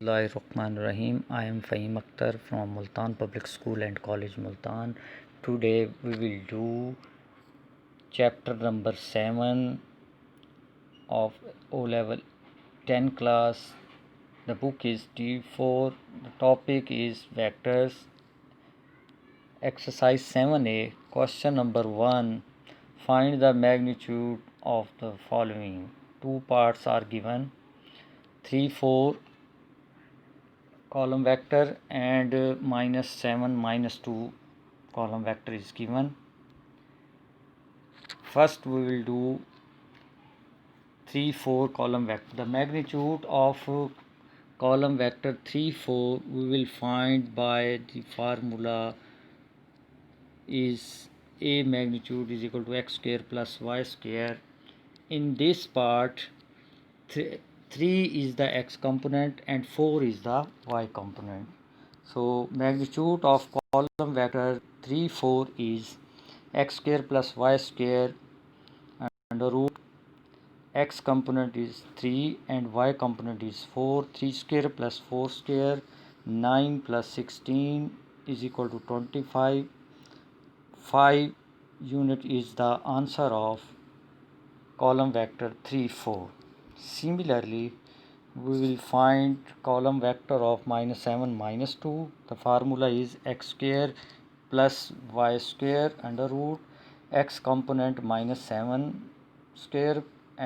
Bismillahirrahmanirrahim. I am Fahim Akhtar from Multan Public School and College Multan. Today we will do chapter number 7 of O level 10 class. The book is D4. The topic is vectors. Exercise 7a. Question number 1. Find the magnitude of the following. Two parts are given. 3, 4 column vector and -7 -2 column vector is given. First we will do 3, 4 column vector. The magnitude of column vector 3, 4 we will find by the formula is A magnitude is equal to x square plus y square. In this part 3 is the x component and 4 is the y component. So magnitude of column vector 3, 4 is x square plus y square under root x component is 3 and y component is 4. 3 square plus 4 square, 9 plus 16 is equal to 25. 5 unit is the answer of column vector 3, 4. Similarly, we will find column vector of -7 -2. The formula is x square plus y square under root x component -7 square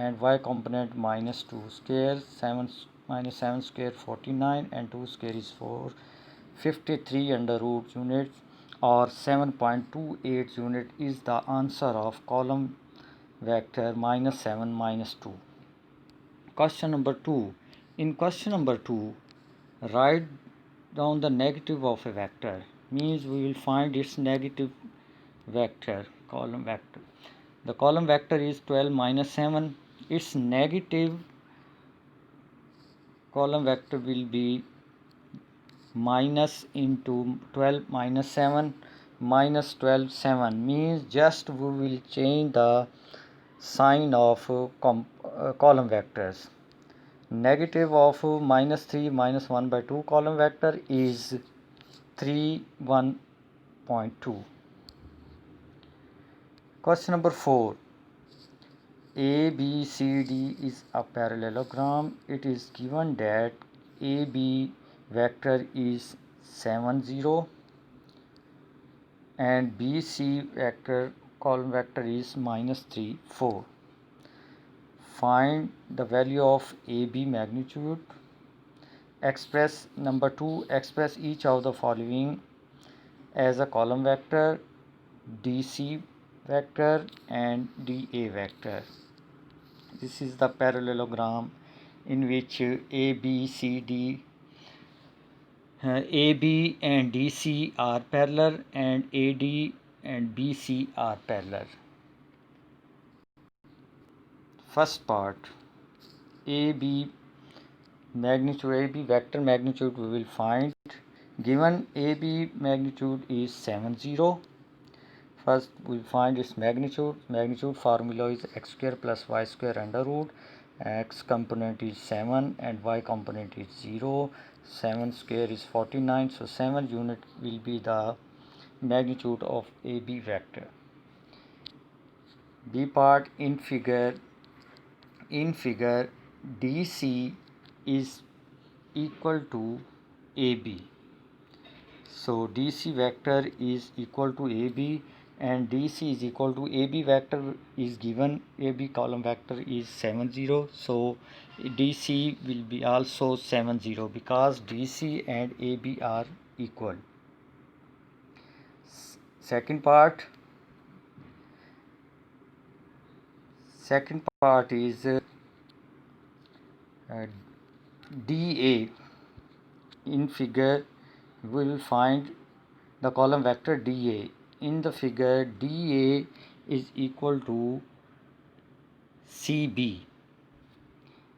and y component -2 square. 7 minus 7 square 49 and 2 square is 4. 53 under root units or 7.28 unit is the answer of column vector -7 -2. Question number 2. In question number 2, write down the negative of a vector. Means we will find its negative vector, column vector. The column vector is 12 minus 7. Its negative column vector will be minus into 12 minus 7 minus 12 7 means just we will change the sign of column vectors. Negative of -3 minus 1 by 2 column vector is 3 1.2. Question number 4. ABCD is a parallelogram. It is given that AB vector is 7 0 and BC vector column vector is -3 4. Find the value of AB magnitude. Express number 2. Express each of the following as a column vector, DC vector and DA vector. This is the parallelogram in which AB and DC are parallel and AD and BC are parallel. First part, AB vector magnitude we will find. Given AB magnitude is 7 0. First we will find its magnitude. Magnitude formula is x square plus y square under root. X component is 7 and y component is 0. 7 square is 49. So 7 unit will be the magnitude of AB vector. B part, in figure DC is equal to AB. So DC vector is equal to AB and DC is equal to AB vector is given. AB column vector is 7 0. So DC will be also 7 0 because DC and AB are equal. Second part is DA. In figure we will find the column vector DA. In the figure, DA is equal to CB,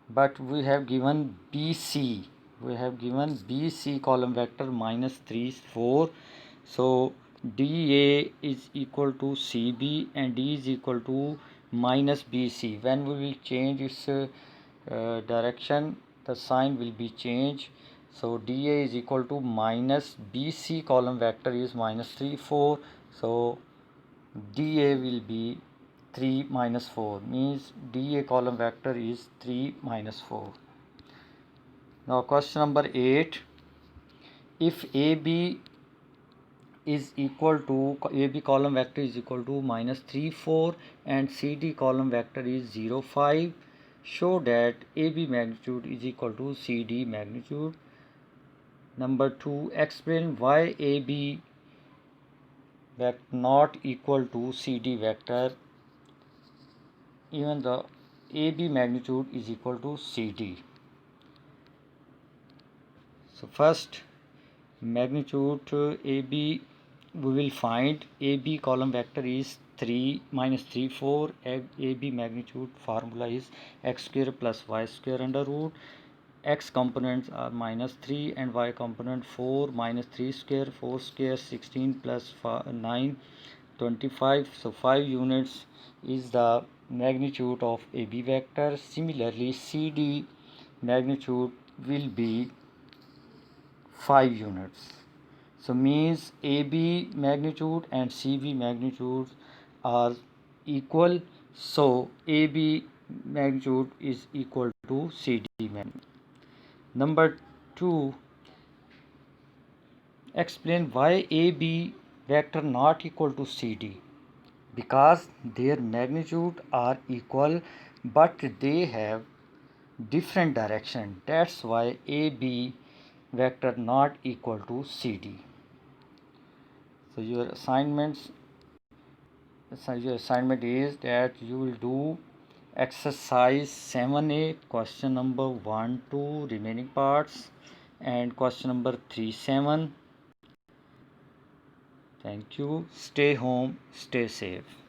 but we have given BC. We have given BC column vector -3 4. So DA is equal to CB and D is equal to -BC. When we will change its direction, the sign will be changed. So DA is equal to minus BC column vector is minus 3 4. So DA will be 3 minus 4, means DA column vector is 3 minus 4. Now question number 8. If AB is equal to AB column vector is equal to minus 3 4 and CD column vector is 0 5, show that AB magnitude is equal to CD magnitude. Number 2, explain why AB vector not equal to CD vector even the AB magnitude is equal to CD. So first, magnitude AB, we will find AB column vector is 3 minus 3 4. AB magnitude formula is x square plus y square under root. X components are minus 3 and y component 4 minus 3 square 4 square 16 plus 9 25. So 5 units is the magnitude of AB vector. Similarly, CD magnitude will be 5 units. So means AB magnitude and CB magnitude are equal. So AB magnitude is equal to CD magnitude. Number 2, explain why AB vector not equal to CD. Because their magnitude are equal but they have different direction. That's why AB vector not equal to CD. So your assignment is that you will do exercise 7A, question number 1 2 remaining parts, and question number 3 7. Thank you. Stay home, stay safe.